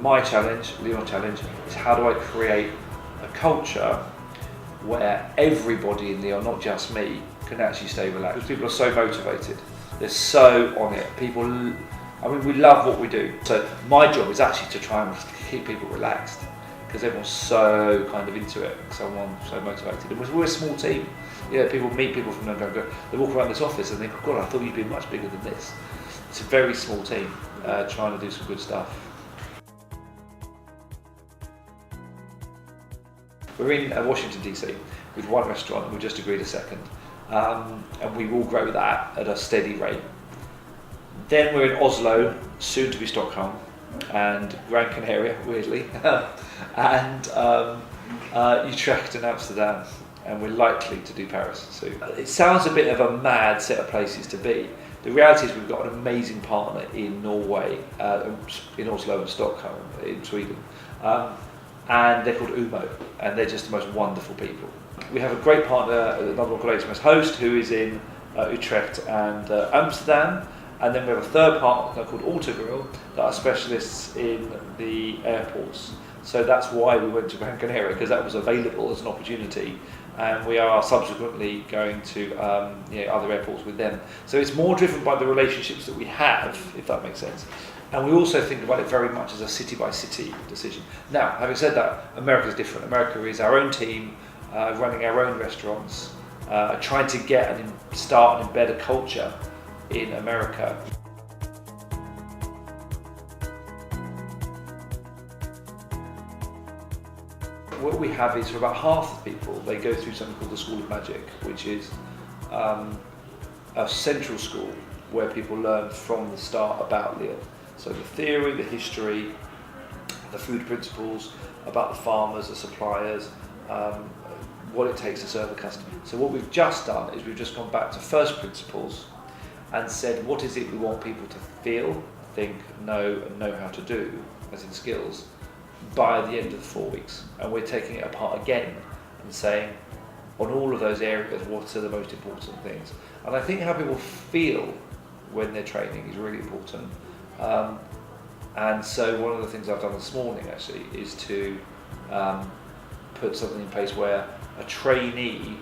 my challenge, Leon's challenge, is how do I create a culture where everybody in Leon, not just me, can actually stay relaxed. Because people are so motivated, they're so on it. People, I mean, we love what we do. So my job is actually to try and keep people relaxed, because everyone's so kind of into it, someone's so motivated. And we're a small team. You know, people meet people from London, they walk around this office and think, God, I thought you'd be much bigger than this. It's a very small team trying to do some good stuff. We're in Washington DC with one restaurant, and we've just agreed a second. And we will grow that at a steady rate. Then we're in Oslo, soon to be Stockholm, and Gran Canaria, weirdly, and Utrecht and Amsterdam, and we're likely to do Paris soon. It sounds a bit of a mad set of places to be. The reality is we've got an amazing partner in Norway, in Oslo and Stockholm, in Sweden, and they're called Umo, and they're just the most wonderful people. We have a great partner, another colleague as host, who is in Utrecht and Amsterdam. And then we have a third partner called Autogrill that are specialists in the airports. So that's why we went to Gran Canaria, because that was available as an opportunity. And we are subsequently going to other airports with them. So it's more driven by the relationships that we have, if that makes sense. And we also think about it very much as a city-by-city decision. Now, having said that, America's different. America is our own team, running our own restaurants, trying to get and start and embed a culture in America. What we have is, for about half the people, they go through something called the School of Magic, which is a central school where people learn from the start about Leon. So the theory, the history, the food principles, about the farmers, the suppliers, what it takes to serve a customer. So what we've just done is we've just gone back to first principles and said, what is it we want people to feel, think, know, and know how to do, as in skills, by the end of the 4 weeks. And we're taking it apart again and saying, on all of those areas, what are the most important things? And I think how people feel when they're training is really important. And so one of the things I've done this morning, actually, is to put something in place where a trainee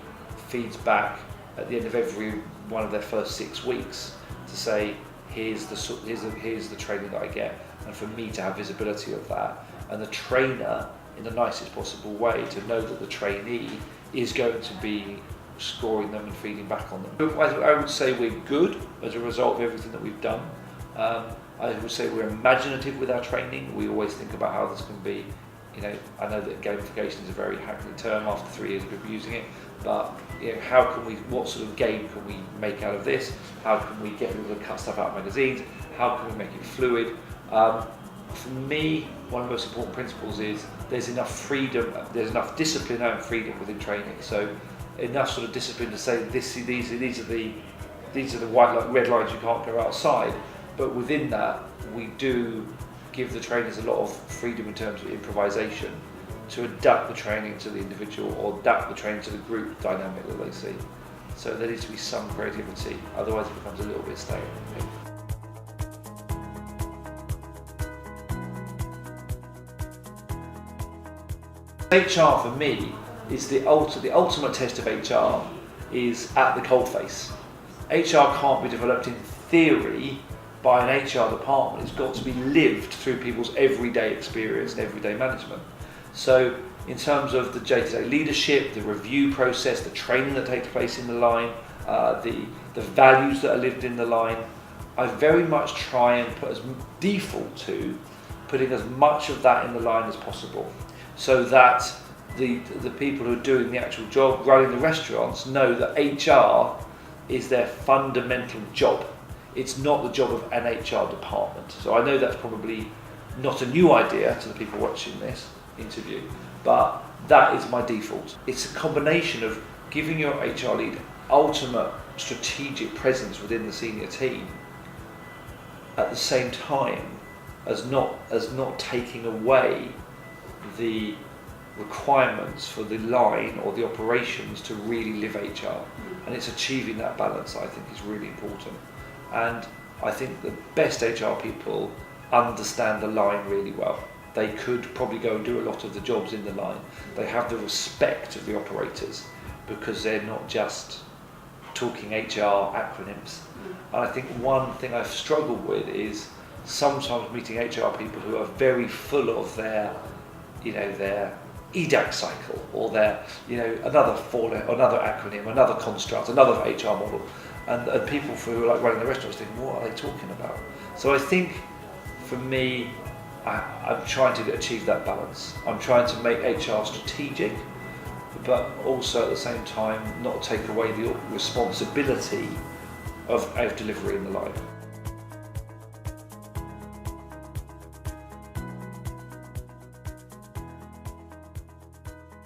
feeds back at the end of every one of their first 6 weeks to say, here's the training that I get, and for me to have visibility of that, and the trainer, in the nicest possible way, to know that the trainee is going to be scoring them and feeding back on them. I would say we're good as a result of everything that we've done. I would say we're imaginative with our training. We always think about how this can be, I know that gamification is a very hackneyed term after 3 years of people using it, but what sort of game can we make out of this? How can we get people to cut stuff out of magazines? How can we make it fluid? For me, one of the most important principles is there's enough freedom, there's enough discipline and freedom within training. So enough sort of discipline to say these are the red lines you can't go outside. But within that, we do give the trainers a lot of freedom in terms of improvisation to adapt the training to the individual or adapt the training to the group dynamic that they see. So there needs to be some creativity, otherwise it becomes a little bit stale. HR for me is the ultimate test of HR is at the coalface. HR can't be developed in theory by an HR department. It's got to be lived through people's everyday experience and everyday management. So in terms of the day-to-day leadership, the review process, the training that takes place in the line, the values that are lived in the line, I very much try and put as default to putting as much of that in the line as possible, so that the people who are doing the actual job, running the restaurants, know that HR is their fundamental job. It's not the job of an HR department. So I know that's probably not a new idea to the people watching this interview, but that is my default. It's a combination of giving your HR lead ultimate strategic presence within the senior team at the same time as not taking away the requirements for the line or the operations to really live HR. And it's achieving that balance, I think, is really important. And I think the best HR people understand the line really well. they could probably go and do a lot of the jobs in the line. They have the respect of the operators because they're not just talking HR acronyms. And I think one thing I've struggled with is sometimes meeting HR people who are very full of their EDAC cycle or their, another acronym, another construct, another HR model. And people who are like running the restaurants think, what are they talking about? So I think for me, I'm trying to achieve that balance. I'm trying to make HR strategic, but also at the same time not take away the responsibility of delivery in the line.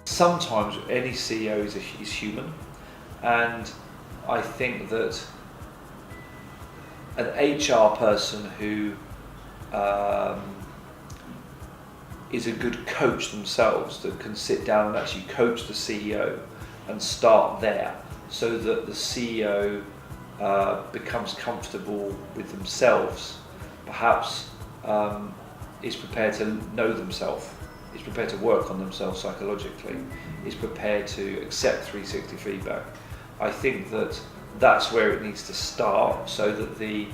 Sometimes any CEO is human, and I think that an HR person who is a good coach themselves, that can sit down and actually coach the CEO and start there, so that the CEO becomes comfortable with themselves, perhaps is prepared to know themselves, is prepared to work on themselves psychologically, is prepared to accept 360 feedback. I think that that's where it needs to start, so that the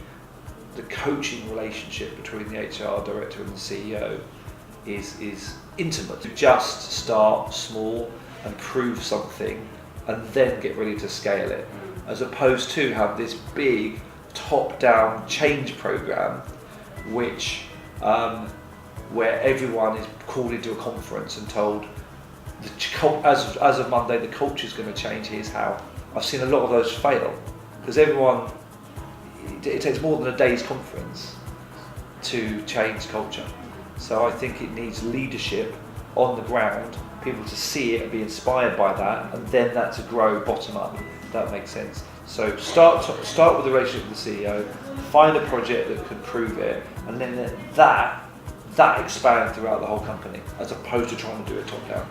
coaching relationship between the HR director and the CEO is intimate. Just start small and prove something and then get ready to scale it, as opposed to have this big top-down change program which where everyone is called into a conference and told as of Monday the culture is going to change, here's how. I've seen a lot of those fail because it takes more than a day's conference to change culture. So I think it needs leadership on the ground, people to see it and be inspired by that, and then that to grow bottom up. If that makes sense. So start with the relationship with the CEO, find a project that can prove it, and then that expand throughout the whole company, as opposed to trying to do it top down.